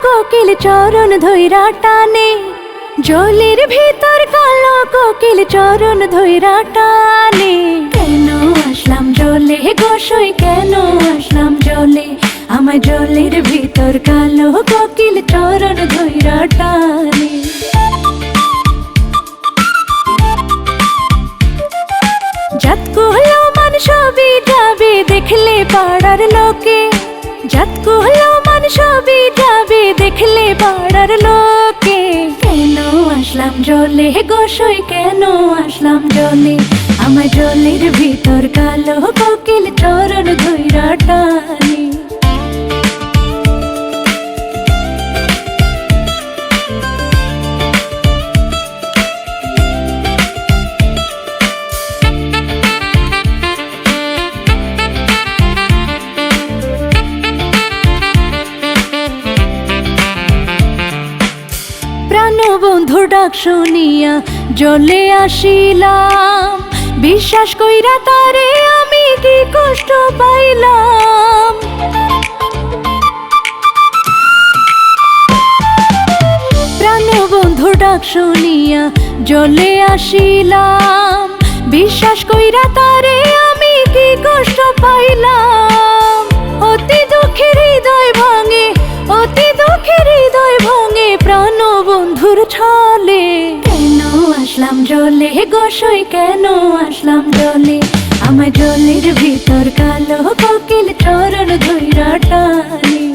কোকিল চরণ ধইরা টানে, জলের ভিতর কালো কোকিল চরণ ধইরা টানে। কেন আসলাম জলে গোসই, কেন আসলাম জলে, আমার জলের ভিতর কালো কোকিল চরণ ধইরা টানে। জাত কুহলো মান সবই যাবে দেখলে পাড়ার লোকে, জাত কুহলো মান সবই যাবে দেখলে পাড়ার লোকে। কেন আসলাম জলে গোসই, কেন আসলাম জলে, আমার জলের ভিতর কালো কোকিল চরণ ধইরা টানে। প্রাণবন্ধুর ডাক শুনিয়া জলে আসিলাম, বিশ্বাস কইরা তারে আমি কি কষ্ট পাইলাম। প্রাণবন্ধুর ডাক শুনিয়া জলে আসিলাম, বিশ্বাস কইরা তারে আমি কি কষ্ট পাইলাম। অতি দুঃখের হৃদয় ভাঙে, অতি দুঃখের হৃদয় ভাঙে প্রাণ বন্ধুর ছলে। কেন আসলাম জলে গোসই, কেন আসলাম জলে, আমার জলের ভিতর কালো কোকিল চরণ ধইরা টানে।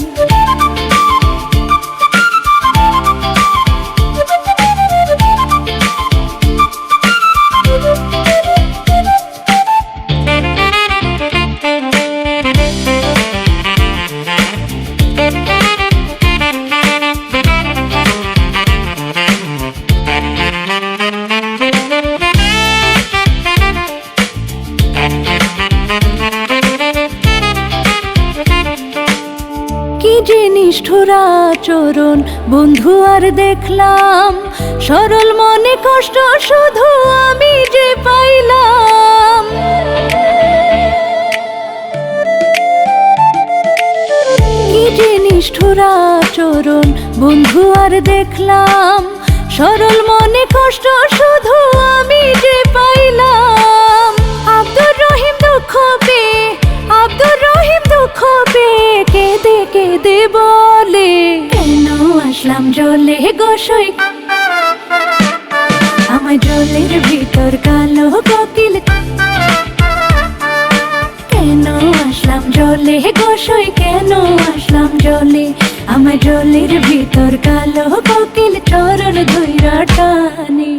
কি যে নিষ্ঠুর আচরণ বন্ধু আর দেখলাম, সরল মনে কষ্ট শুধু আমি যে পাইলাম। কি যে নিষ্ঠুর আচরণ বন্ধু আর দেখলাম, সরল মনে কষ্ট শুধু আমি যে পাইলাম। আব্দুর রহিম দুঃখ পেয়ে, আব্দুর রহিম দুঃখ পেয়ে কেঁদে কেঁদে বলে, কেন আসলাম জলে গোসই, আমার জলের ভিতর কালো কোকিল। কেন আসলাম জলে গোসই, কেন আসলাম জলে, আমার জলের ভিতর কালো কোকিল চরণ ধইরা টানে।